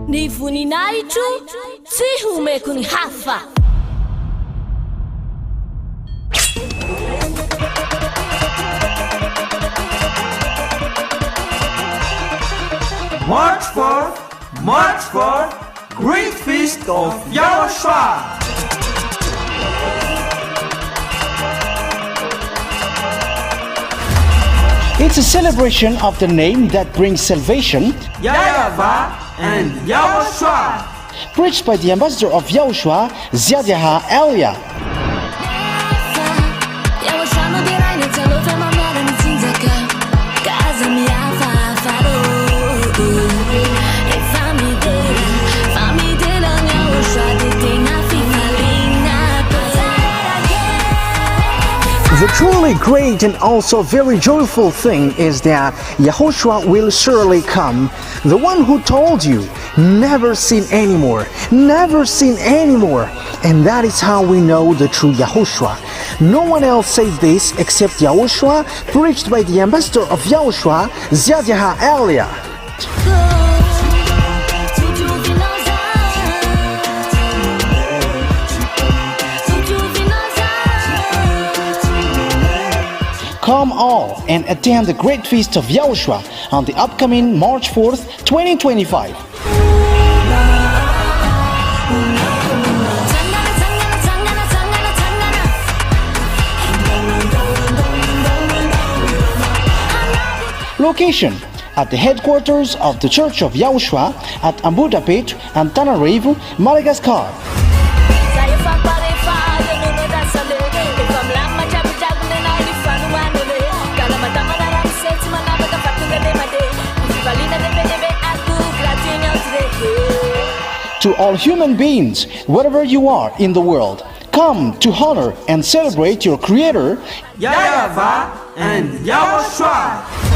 Ny voninahitro tsy homeko ny hafa. March 4th, Great Feast of YAHOSHUAH. It's a celebration of the name that brings salvation, YAHVAH and YAHOSHUAH. preached by the ambassador of YAHOSHUAH, YAHVAH. The truly great and also very joyful thing is that YAHOSHUAH will surely come. The one who told you, never sin anymore, never sin anymore. And that is how we know the true YAHOSHUAH. No one else says this except YAHOSHUAH, preached by the ambassador of YAHOSHUAH, YAHVAH. Come all and attend the Great Feast of YAHOSHUAH on the upcoming March 4th, 2025. Location: at the headquarters of the Church of YAHOSHUAH at Ambohidrapeto Antananarivo Madagascar. To all human beings, wherever you are in the world, come to honor and celebrate your Creator, YAHVAH and YAHOSHUAH.